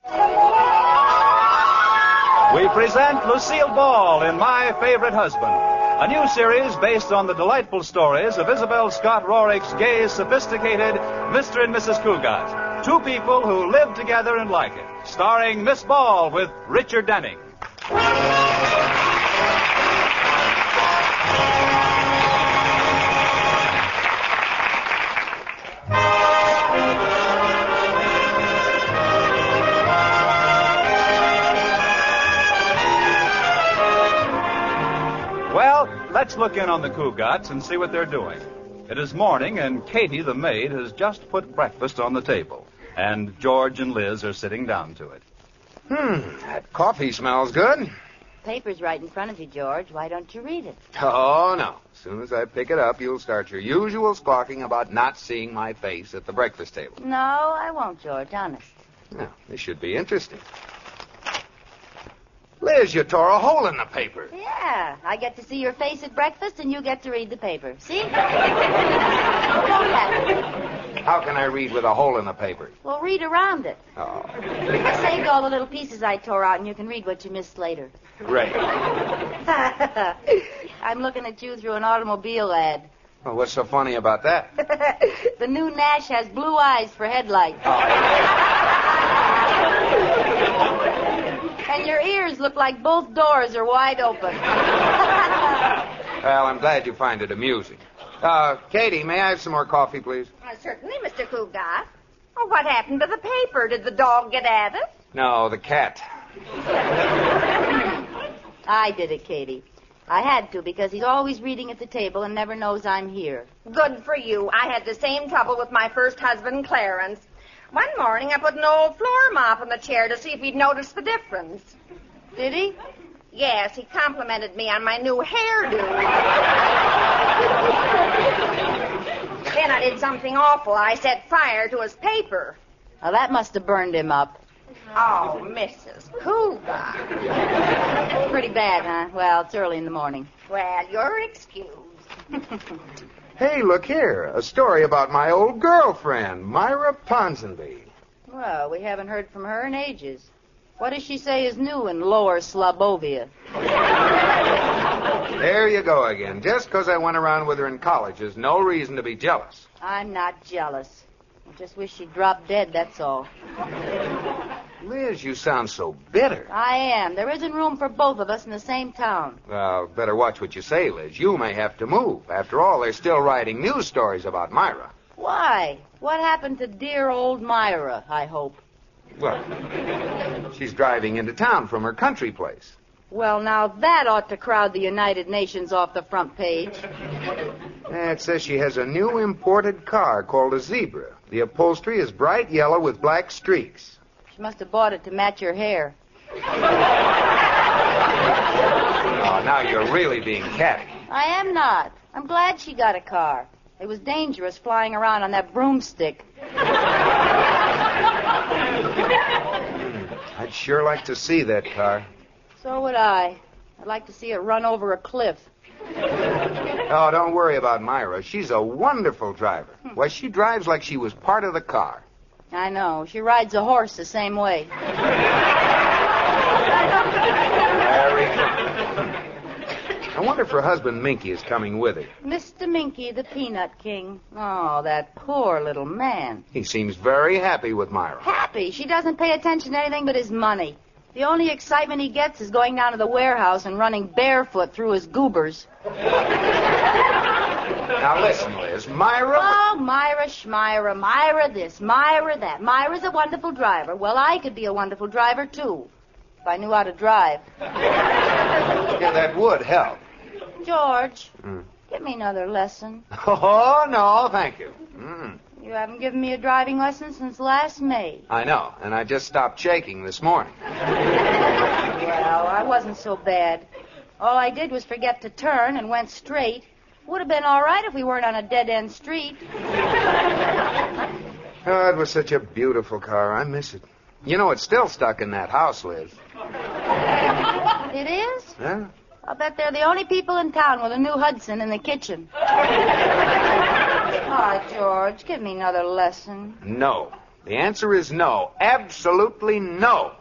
We present Lucille Ball in My Favorite Husband, a new series based on the delightful stories of Isabel Scott Rorick's gay, sophisticated Mr. and Mrs. Cugat. Two people who live together and like it. Starring Miss Ball with Richard Denning. Well, let's look in on the Cugats and see what they're doing. It is morning, and Katie, the maid, has just put breakfast on the table. And George and Liz are sitting down to it. That coffee smells good. Paper's right in front of you, George. Why don't you read it? Oh, no. As soon as I pick it up, you'll start your usual squawking about not seeing my face at the breakfast table. No, I won't, George, honest. Now, this should be interesting. Liz, you tore a hole in the paper. Yeah, I get to see your face at breakfast, and you get to read the paper. See? Look at it. How can I read with a hole in the paper? Well, read around it. Oh, I saved all the little pieces I tore out, and you can read what you missed later. great. I'm looking at you through an automobile ad. Well, what's so funny about that? The new Nash has blue eyes for headlights. And your ears look like both doors are wide open. Well, I'm glad you find it amusing. Katie, may I have some more coffee, please? Certainly, Mr. Cugat. Oh, what happened to the paper? Did the dog get at it? No, the cat. I did it, Katie. I had to, because he's always reading at the table and never knows I'm here. Good for you. I had the same trouble with my first husband, Clarence. One morning, I put an old floor mop in the chair to see if he'd notice the difference. Did he? Yes, he complimented me on my new hairdo. Then I did something awful. I set fire to his paper. Well, that must have burned him up. Oh, Mrs. Cugat. Pretty bad, huh? Well, it's early in the morning. Well, you're excused. Hey, look here. A story about my old girlfriend, Myra Ponsonby. Well, we haven't heard from her in ages. What does she say is new in Lower Slobovia? There you go again. Just because I went around with her in college is no reason to be jealous. I'm not jealous. I just wish she'd drop dead, that's all. Liz, you sound so bitter. I am. There isn't room for both of us in the same town. Well, better watch what you say, Liz. You may have to move. After all, they're still writing news stories about Myra. Why? What happened to dear old Myra, I hope? Well, she's driving into town from her country place. Well, now that ought to crowd the United Nations off the front page. It says she has a new imported car called a Zebra. The upholstery is bright yellow with black streaks. She must have bought it to match your hair. Oh, now you're really being catty. I am not. I'm glad she got a car. It was dangerous flying around on that broomstick. I'd sure like to see that car. So would I. I'd like to see it run over a cliff. Oh, don't worry about Myra. She's a wonderful driver. Why, she drives like she was part of the car. I know. She rides a horse the same way. Very good. I wonder if her husband Minky is coming with her. Mr. Minky, the Peanut King. Oh, that poor little man. He seems very happy with Myra. Happy. She doesn't pay attention to anything but his money. The only excitement he gets is going down to the warehouse and running barefoot through his goobers. Now listen, Liz. Myra... Oh, Myra Schmyra, Myra this, Myra that. Myra's a wonderful driver. Well, I could be a wonderful driver, too, if I knew how to drive. Yeah, that would help. George, give me another lesson. Oh, no, thank you. You haven't given me a driving lesson since last May. I know, and I just stopped shaking this morning. Well, I wasn't so bad. All I did was forget to turn and went straight. Would have been all right if we weren't on a dead-end street. Oh, it was such a beautiful car. I miss it. You know, it's still stuck in that house, Liz. It is? Yeah. I'll bet they're the only people in town with a new Hudson in the kitchen. Oh, George, give me another lesson. No. The answer is no. Absolutely no.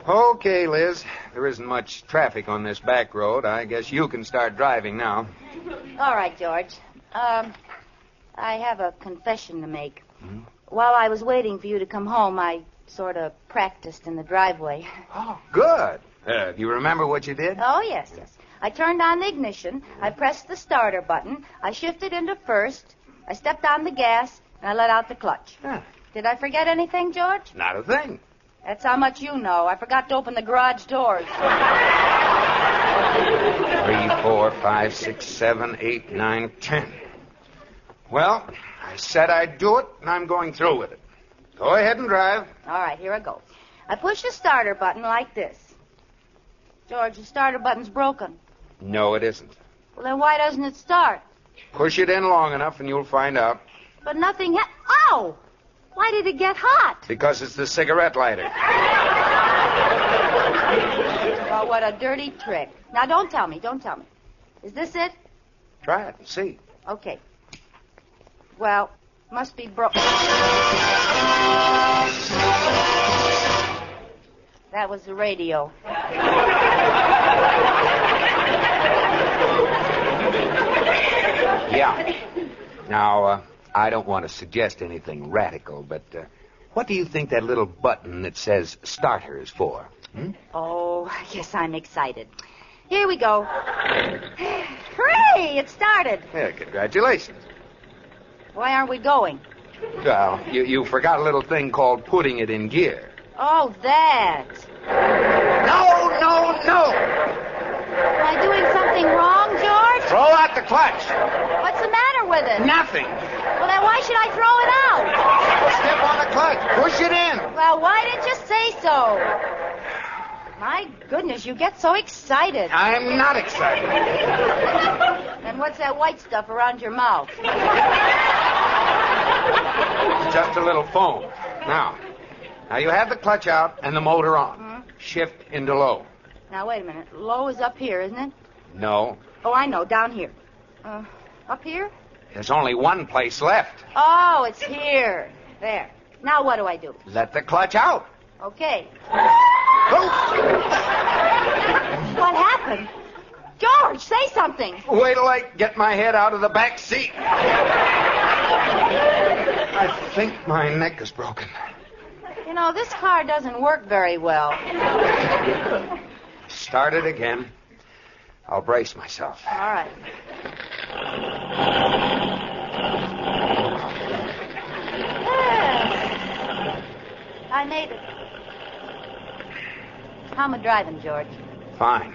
Okay, Liz. There isn't much traffic on this back road. I guess you can start driving now. All right, George. I have a confession to make. While I was waiting for you to come home, I sort of practiced in the driveway. Oh, good. You remember what you did? Oh, yes. I turned on the ignition. I pressed the starter button. I shifted into first. I stepped on the gas, and I let out the clutch. Huh. Did I forget anything, George? Not a thing. That's how much you know. I forgot to open the garage doors. 3, 4, 5, 6, 7, 8, 9, 10. Well, I said I'd do it, and I'm going through with it. Go ahead and drive. All right, here I go. I push the starter button like this. George, the starter button's broken. No, it isn't. Well, then why doesn't it start? Push it in long enough, and you'll find out. But nothing Ow! Why did it get hot? Because it's the cigarette lighter. Oh, what a dirty trick. Now, don't tell me. Is this it? Try it and see. Okay. Well, must be broken. That was the radio. Yeah. Now, I don't want to suggest anything radical, but what do you think that little button that says starter is for? Oh, I guess I'm excited. Here we go. Hooray! It started. Yeah, congratulations. Why aren't we going? Well, you forgot a little thing called putting it in gear. Oh, that. No! Am I doing something wrong, George? Throw out the clutch. What's the matter with it? Nothing. Well, then why should I throw it out? Step on the clutch. Push it in. Well, why didn't you say so? My goodness, you get so excited. I'm not excited. And what's that white stuff around your mouth? It's just a little foam. Now you have the clutch out and the motor on. Shift into low. Now, wait a minute. Low is up here, isn't it? No. Oh, I know. Down here. Up here? There's only one place left. Oh, it's here. There. Now what do I do? Let the clutch out. Okay. Go. What happened? George, say something. Wait till I get my head out of the back seat. I think my neck is broken. You know, this car doesn't work very well. Start it again. I'll brace myself. All right. I made it. How am I driving, George? Fine.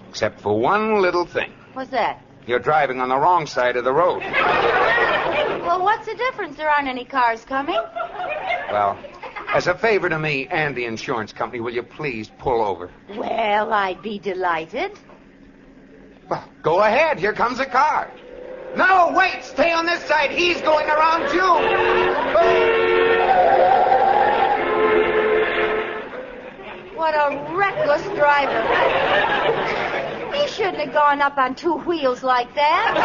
Except for one little thing. What's that? You're driving on the wrong side of the road. Well, what's the difference? There aren't any cars coming. Well, as a favor to me and the insurance company, will you please pull over? Well, I'd be delighted. Well, go ahead. Here comes a car. No, wait. Stay on this side. He's going around you. What a reckless driver. He shouldn't have gone up on two wheels like that.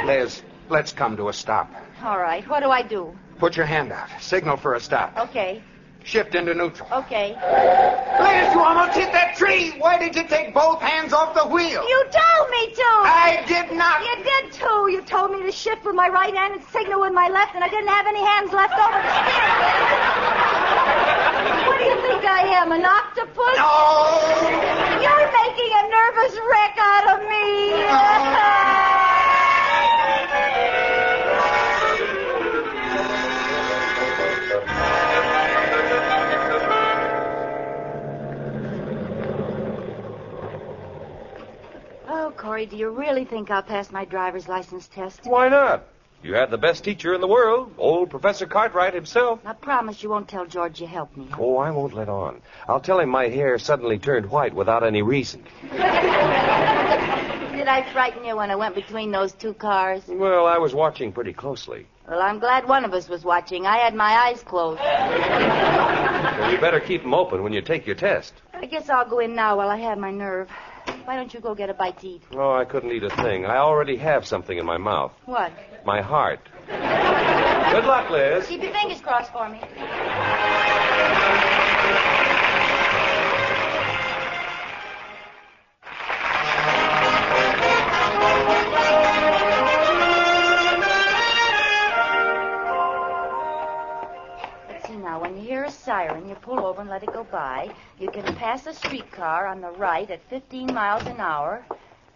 Liz, let's come to a stop. All right, what do I do? Put your hand out. Signal for a stop. Okay. Shift into neutral. Okay. Liz, you almost hit that tree. Why did you take both hands off the wheel? You told me to. I did not. You did too. You told me to shift with my right hand and signal with my left, and I didn't have any hands left over to steer. What do you think I am, an octopus? No. You're making a nervous wreck out of me. Oh, Corey, do you really think I'll pass my driver's license test? Why not? You had the best teacher in the world, old Professor Cartwright himself. I promise you won't tell George you helped me. Oh, I won't let on. I'll tell him my hair suddenly turned white without any reason. Did I frighten you when I went between those two cars? Well, I was watching pretty closely. Well, I'm glad one of us was watching. I had my eyes closed. Well, you better keep them open when you take your test. I guess I'll go in now while I have my nerve. Why don't you go get a bite to eat? Oh, I couldn't eat a thing. I already have something in my mouth. What? My heart. Good luck, Liz. Keep your fingers crossed for me. Now, when you hear a siren, you pull over and let it go by. You can pass a streetcar on the right at 15 miles an hour.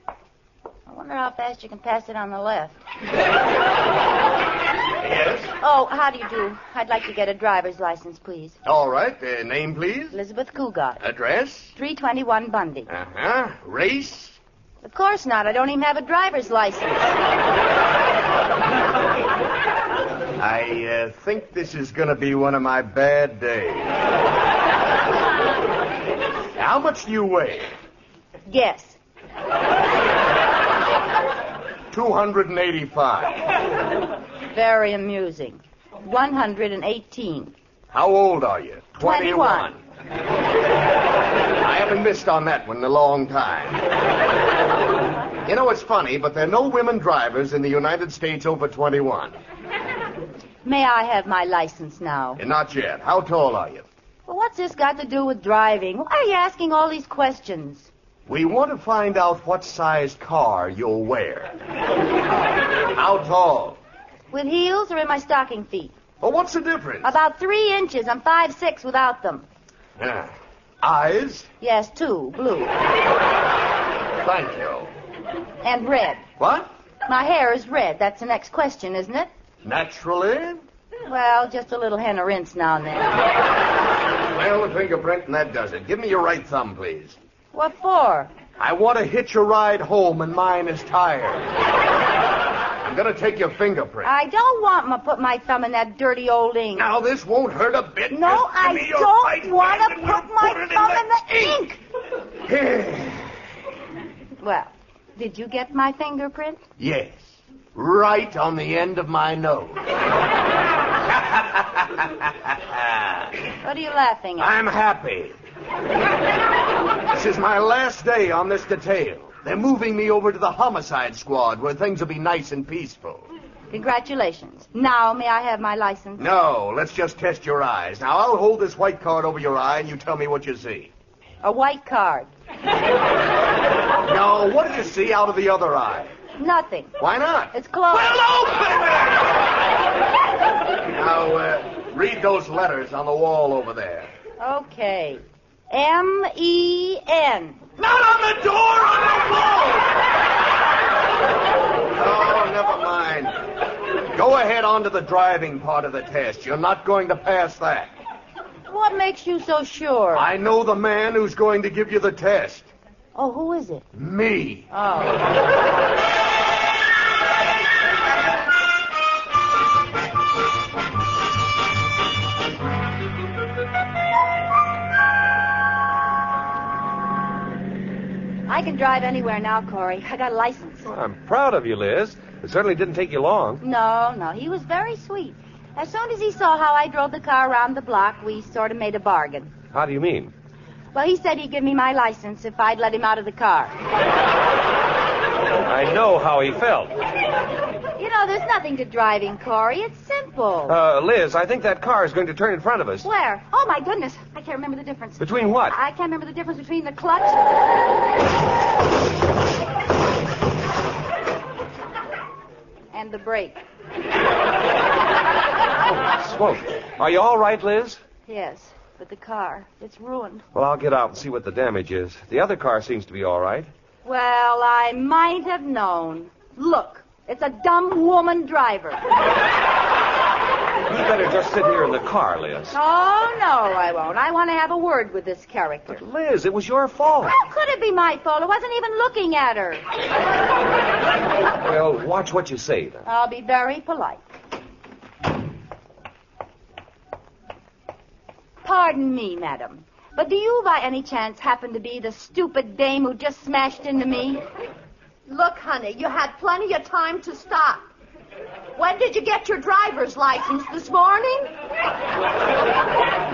I wonder how fast you can pass it on the left. Yes? Oh, how do you do? I'd like to get a driver's license, please. All right. Name, please? Elizabeth Cugat. Address? 321 Bundy. Uh-huh. Race? Of course not. I don't even have a driver's license. I think this is going to be one of my bad days. How much do you weigh? Guess. 285. Very amusing. 118. How old are you? 21. I haven't missed on that one in a long time. You know, it's funny, but there are no women drivers in the United States over 21. May I have my license now? Not yet. How tall are you? Well, what's this got to do with driving? Why are you asking all these questions? We want to find out what size car you'll wear. How tall? With heels or in my stocking feet? Well, what's the difference? About 3 inches. I'm 5'6" without them. Eyes? Yes, 2. Blue. Thank you. And red. What? My hair is red. That's the next question, isn't it? Naturally? Well, just a little henna rinse now and then. Well, the fingerprint, and that does it. Give me your right thumb, please. What for? I want to hitch a ride home, and mine is tired. I'm going to take your fingerprint. I don't want to put my thumb in that dirty old ink. Now, this won't hurt a bit. No, Just give I me your don't right want hand to and put we'll my it thumb in the ink. ink. Well, did you get my fingerprint? Yes. Right on the end of my nose. What are you laughing at? I'm happy. This is my last day on this detail. They're moving me over to the homicide squad where things will be nice and peaceful. Congratulations. Now, may I have my license? No, let's just test your eyes. Now, I'll hold this white card over your eye and you tell me what you see. A white card. No, what did you see out of the other eye? Nothing. Why not? It's closed. Well, open it! Now, read those letters on the wall over there. Okay. M-E-N. Not on the door, on the wall! Oh, never mind. Go ahead on to the driving part of the test. You're not going to pass that. What makes you so sure? I know the man who's going to give you the test. Oh, who is it? Me. Oh. I can drive anywhere now, Corey. I got a license. Well, I'm proud of you, Liz. It certainly didn't take you long. No. He was very sweet. As soon as he saw how I drove the car around the block, we sort of made a bargain. How do you mean? Well, he said he'd give me my license if I'd let him out of the car. I know how he felt. You know, there's nothing to driving, Corey. It's simple. Liz, I think that car is going to turn in front of us. Where? Oh, my goodness. I can't remember the difference. Between what? I can't remember the difference between the clutch and the brake. Oh, smoke. Are you all right, Liz? Yes, but the car, it's ruined. Well, I'll get out and see what the damage is. The other car seems to be all right. Well, I might have known. Look, it's a dumb woman driver. You better just sit here in the car, Liz. Oh, no, I won't. I want to have a word with this character. But, Liz, it was your fault. How could it be my fault? I wasn't even looking at her. Well, watch what you say, then. I'll be very polite. Pardon me, madam, but do you by any chance happen to be the stupid dame who just smashed into me? Look, honey, you had plenty of time to stop. When did you get your driver's license? This morning?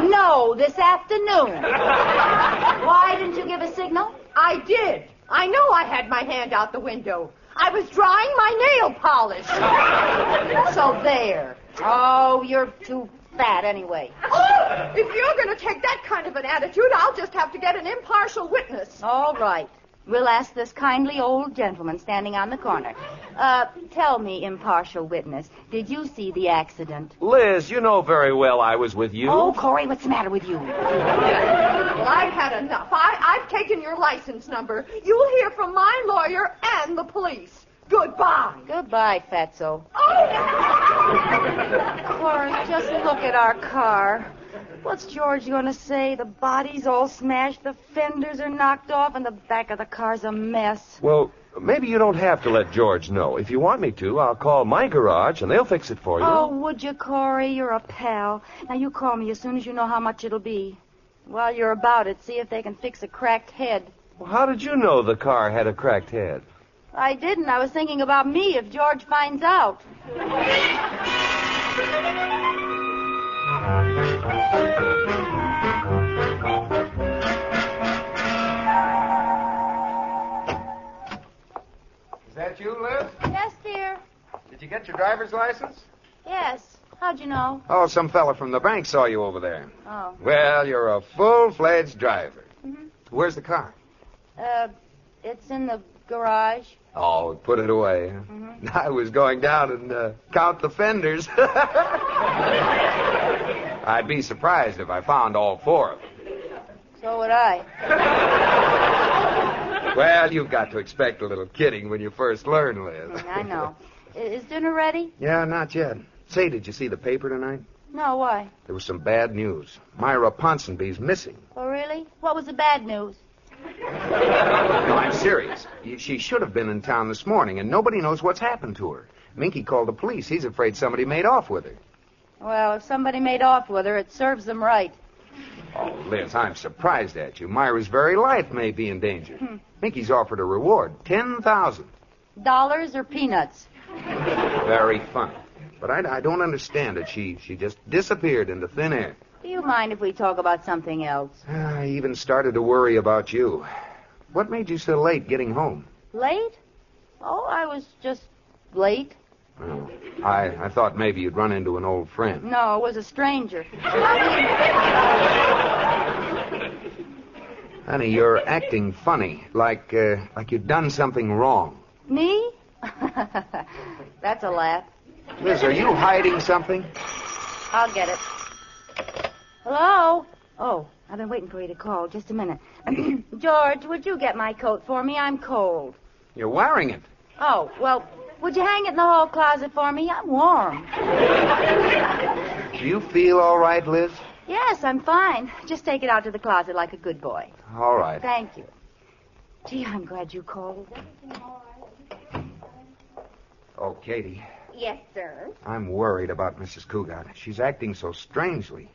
No, this afternoon. Why didn't you give a signal? I did. I know I had my hand out the window. I was drying my nail polish. So there. Oh, you're too fat anyway. Oh, if you're going to take that kind of an attitude, I'll just have to get an impartial witness. All right. We'll ask this kindly old gentleman standing on the corner. Tell me, impartial witness, did you see the accident? Liz, you know very well I was with you. Oh, Corey, what's the matter with you? Well, I've had enough. I've taken your license number. You'll hear from my lawyer and the police. Goodbye. Goodbye, Fatso. Oh! Corey, just look at our car. What's George going to say? The body's all smashed, the fenders are knocked off, and the back of the car's a mess. Well, maybe you don't have to let George know. If you want me to, I'll call my garage, and they'll fix it for you. Oh, would you, Corey? You're a pal. Now, you call me as soon as you know how much it'll be. While you're about it, see if they can fix a cracked head. Well, how did you know the car had a cracked head? I didn't. I was thinking about me if George finds out. Is that you, Liz? Yes, dear. Did you get your driver's license? Yes. How'd you know? Oh, some fella from the bank saw you over there. Oh. Well, you're a full-fledged driver. Mm-hmm. Where's the car? It's in the garage. Oh, put it away. Huh? Mm-hmm. I was going down and count the fenders. I'd be surprised if I found all four of them. So would I. Well, you've got to expect a little kidding when you first learn, Liz. I know. Is dinner ready? Yeah, not yet. Say, did you see the paper tonight? No, why? There was some bad news. Myra Ponsonby's missing. Oh, really? What was the bad news? No, I'm serious. She should have been in town this morning, and nobody knows what's happened to her. Minky called the police. He's afraid somebody made off with her. Well, if somebody made off with her, it serves them right. Oh, Liz, I'm surprised at you. Myra's very life may be in danger. Minky's offered a reward, $10,000. Dollars or peanuts? Very funny. But I don't understand it. She just disappeared into thin air. Do you mind if we talk about something else? I even started to worry about you. What made you so late getting home? Late? Oh, I was just late. Oh, I thought maybe you'd run into an old friend. No, it was a stranger. Honey, you're acting funny, like you've done something wrong. Me? That's a laugh. Liz, are you hiding something? I'll get it. Hello? Oh, I've been waiting for you to call. Just a minute. George, would you get my coat for me? I'm cold. You're wearing it. Oh, well, would you hang it in the hall closet for me? I'm warm. Do you feel all right, Liz? Yes, I'm fine. Just take it out to the closet like a good boy. All right. Thank you. Gee, I'm glad you called. Oh, Katie, Yes, sir. I'm worried about Mrs. Cugat. She's acting so strangely.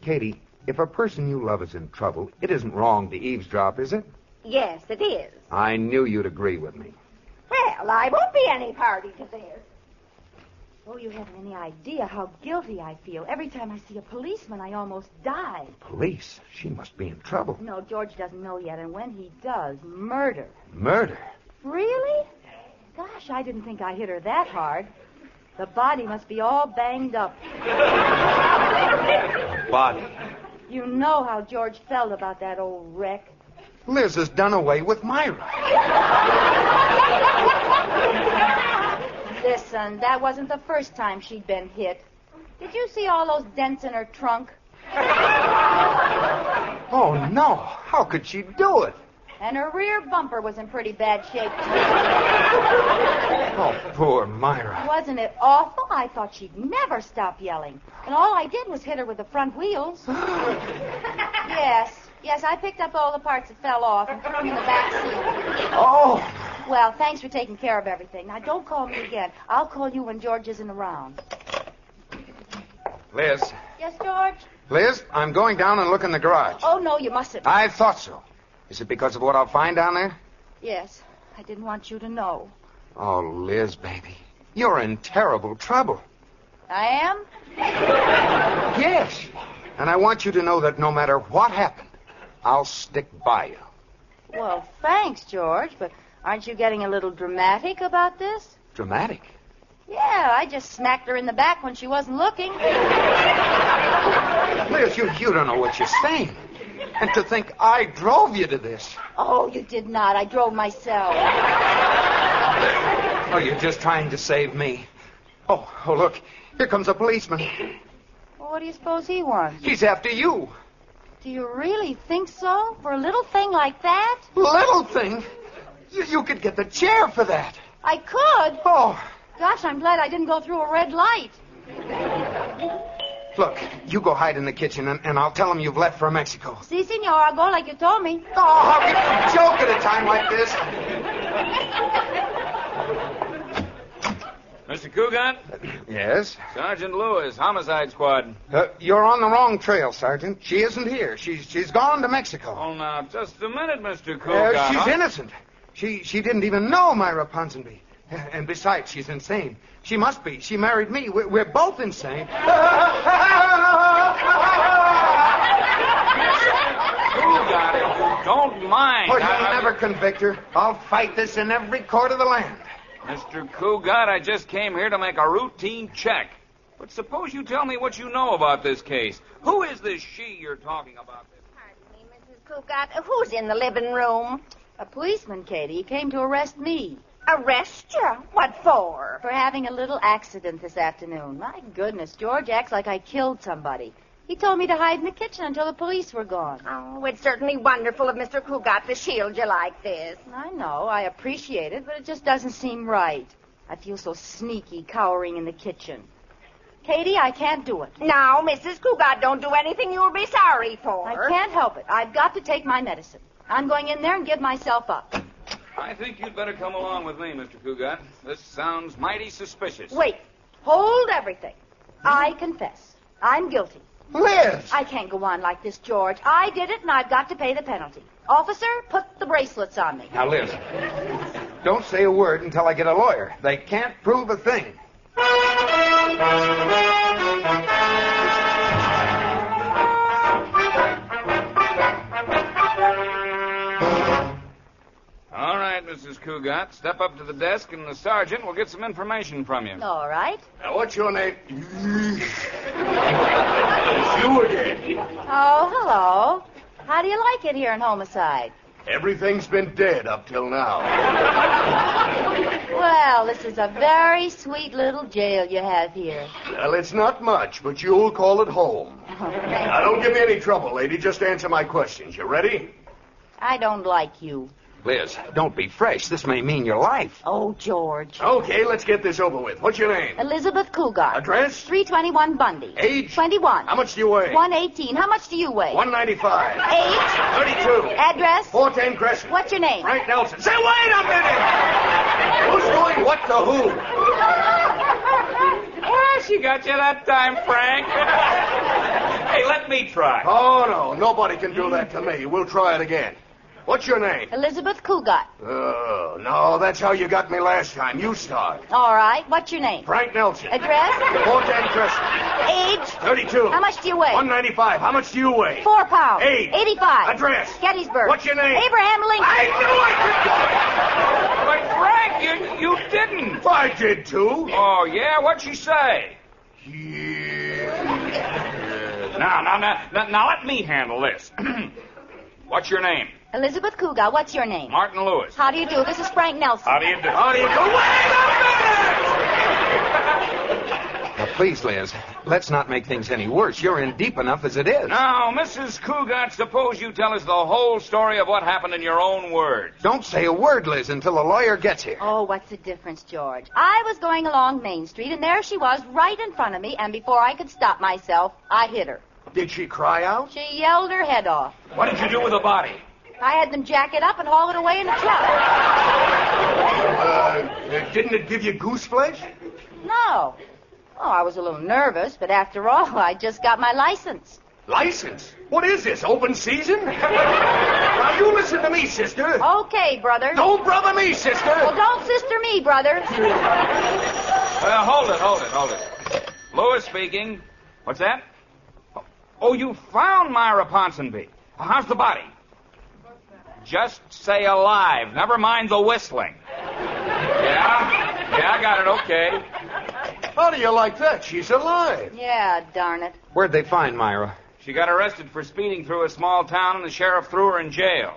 Katie, if a person you love is in trouble, it isn't wrong to eavesdrop, is it? Yes, it is. I knew you'd agree with me. Well, I won't be any party to this. Oh, you haven't any idea how guilty I feel. Every time I see a policeman, I almost die. Police? She must be in trouble. No, George doesn't know yet, and when he does, murder. Murder? Really? Gosh, I didn't think I hit her that hard. The body must be all banged up. Body. You know how George felt about that old wreck. Liz has done away with Myra. Listen, that wasn't the first time she'd been hit. Did you see all those dents in her trunk? Oh, no. How could she do it? And her rear bumper was in pretty bad shape, too. Oh, poor Myra. Wasn't it awful? I thought she'd never stop yelling. And all I did was hit her with the front wheels. Yes, I picked up all the parts that fell off and threw them in the back seat. Oh. Well, thanks for taking care of everything. Now, don't call me again. I'll call you when George isn't around. Liz. Yes, George? Liz, I'm going down and look in the garage. Oh, no, you mustn't. I thought so. Is it because of what I'll find down there? Yes, I didn't want you to know. Oh, Liz, baby. You're in terrible trouble. I am? Yes. And I want you to know that no matter what happened, I'll stick by you. Well, thanks, George, but aren't you getting a little dramatic about this? Dramatic? Yeah, I just smacked her in the back when she wasn't looking. Liz, you don't know what you're saying. And to think I drove you to this. Oh, you did not. I drove myself. Oh, you're just trying to save me. Oh, look. Here comes a policeman. Well, what do you suppose he wants? He's after you. Do you really think so? For a little thing like that? Little thing? You could get the chair for that. I could? Oh. Gosh, I'm glad I didn't go through a red light. Look, you go hide in the kitchen, and I'll tell them you've left for Mexico. Si, senor. I'll go like you told me. Oh, how can you joke at a time like this? Mr. Cugat? Yes? Sergeant Lewis, Homicide Squad. You're on the wrong trail, Sergeant. She isn't here. She's gone to Mexico. Oh, now, just a minute, Mr. Cugat. She's innocent. She didn't even know Myra Ponsonby. And besides, she's insane. She must be. She married me. We're both insane. Cugat, don't mind. Oh, you'll never convict her. I'll fight this in every court of the land. Mr. Cugat, I just came here to make a routine check. But suppose you tell me what you know about this case. Who is this she you're talking about? Pardon me, Mrs. Cugat. Who's in the living room? A policeman, Katie. He came to arrest me. Arrest you? What for? For having a little accident this afternoon. My goodness, George acts like I killed somebody. He told me to hide in the kitchen until the police were gone. Oh, it's certainly wonderful of Mr. Cugat to shield you like this. I know. I appreciate it, but it just doesn't seem right. I feel so sneaky cowering in the kitchen. Katie, I can't do it. Now, Mrs. Cugat, don't do anything you'll be sorry for. I can't help it. I've got to take my medicine. I'm going in there and give myself up. I think you'd better come along with me, Mr. Cugat. This sounds mighty suspicious. Wait. Hold everything. I confess. I'm guilty. Liz! I can't go on like this, George. I did it, and I've got to pay the penalty. Officer, put the bracelets on me. Now, Liz, don't say a word until I get a lawyer. They can't prove a thing. All right, Mrs. Cugat, step up to the desk, and the sergeant will get some information from you. All right. Now, what's your name? It's you again. Oh, hello. How do you like it here in Homicide? Everything's been dead up till now. Well, this is a very sweet little jail you have here. Well, it's not much, but you'll call it home. Now, don't give me any trouble, lady. Just answer my questions. You ready? I don't like you. Liz, don't be fresh. This may mean your life. Oh, George. Okay, let's get this over with. What's your name? Elizabeth Cugat. Address? 321 Bundy. Age? 21. How much do you weigh? 118. How much do you weigh? 195. Age? 32. Address? 410 Crescent. What's your name? Frank Nelson. Say, wait a minute! Who's doing what to who? Well, she got you that time, Frank. Hey, let me try. Oh, no. Nobody can do that to me. We'll try it again. What's your name? Elizabeth Cugat. Oh, no, that's how you got me last time. You start. All right. What's your name? Frank Nelson. Address? 410 Crescent. Age? 32. How much do you weigh? 195. How much do you weigh? 4 pounds. Age? 85. Address? Gettysburg. What's your name? Abraham Lincoln. I knew I could do it! But, Frank, you didn't. I did, too. Oh, yeah? What'd she say? Yeah. Now, let me handle this. What's your name? Elizabeth Cugat. What's your name? Martin Lewis. How do you do? This is Frank Nelson. How do you do? How do you go? Wait a minute! Now, please, Liz, let's not make things any worse. You're in deep enough as it is. Now, Mrs. Cugat, suppose you tell us the whole story of what happened in your own words. Don't say a word, Liz, until the lawyer gets here. Oh, what's the difference, George? I was going along Main Street, and there she was right in front of me, and before I could stop myself, I hit her. Did she cry out? She yelled her head off. What did you do with the body? I had them jack it up and haul it away in a truck. Didn't it give you goose flesh? No. Oh, I was a little nervous, but after all, I just got my license. License? What is this, open season? Now, you listen to me, sister. Okay, brother. Don't brother me, sister. Well, don't sister me, brother. Hold it. Lewis speaking. What's that? Oh, you found Myra Ponsonby. How's the body? Just say alive. Never mind the whistling. Yeah, I got it. Okay. How do you like that? She's alive. Yeah, darn it. Where'd they find Myra? She got arrested for speeding through a small town, and the sheriff threw her in jail.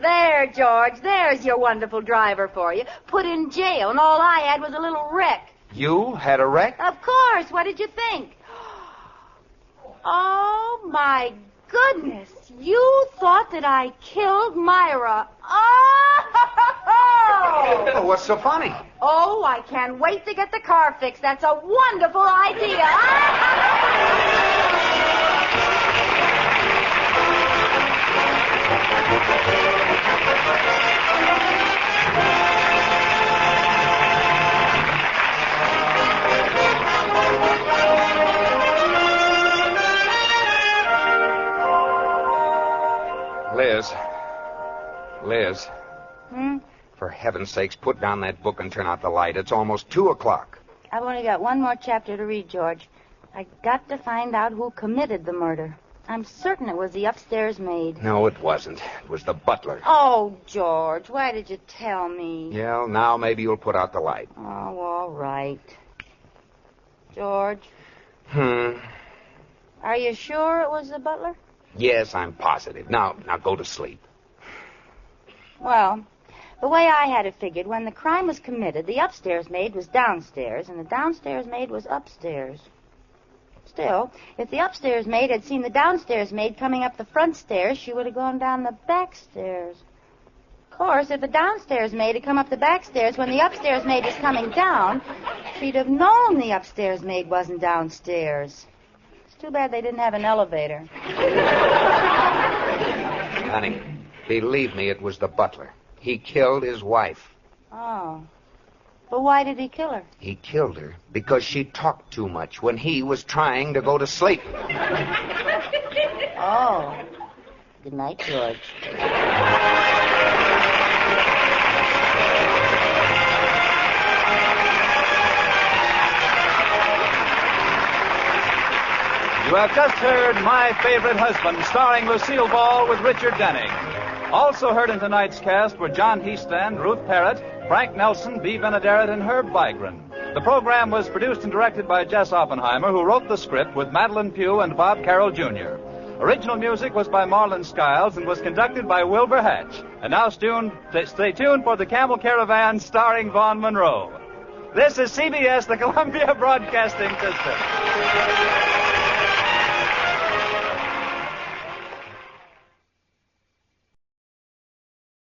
There, George. There's your wonderful driver for you. Put in jail, and all I had was a little wreck. You had a wreck? Of course. What did you think? Oh, my goodness. You thought that I killed Myra. Oh, what's so funny? Oh, I can't wait to get the car fixed. That's a wonderful idea. Liz. For heaven's sakes, put down that book and turn out the light. It's almost 2:00. I've only got one more chapter to read, George. I got to find out who committed the murder. I'm certain it was the upstairs maid. No, it wasn't. It was the butler. Oh, George, why did you tell me? Yeah, now maybe you'll put out the light. Oh, all right. George? Are you sure it was the butler? Yes, I'm positive. Now go to sleep. Well, the way I had it figured, when the crime was committed, the upstairs maid was downstairs, and the downstairs maid was upstairs. Still, if the upstairs maid had seen the downstairs maid coming up the front stairs, she would have gone down the back stairs. Of course, if the downstairs maid had come up the back stairs when the upstairs maid was coming down, she'd have known the upstairs maid wasn't downstairs. It's too bad they didn't have an elevator. Honey, believe me, it was the butler. He killed his wife. Oh. But why did he kill her? He killed her because she talked too much when he was trying to go to sleep. Oh. Good night, George. You have just heard My Favorite Husband, starring Lucille Ball with Richard Denning. Also heard in tonight's cast were John Heastand, Ruth Parrott, Frank Nelson, Bea Benaderet, and Herb Vigran. The program was produced and directed by Jess Oppenheimer, who wrote the script with Madeline Pugh and Bob Carroll, Jr. Original music was by Marlon Skiles and was conducted by Wilbur Hatch. And now stay tuned for the Camel Caravan starring Vaughn Monroe. This is CBS, the Columbia Broadcasting System.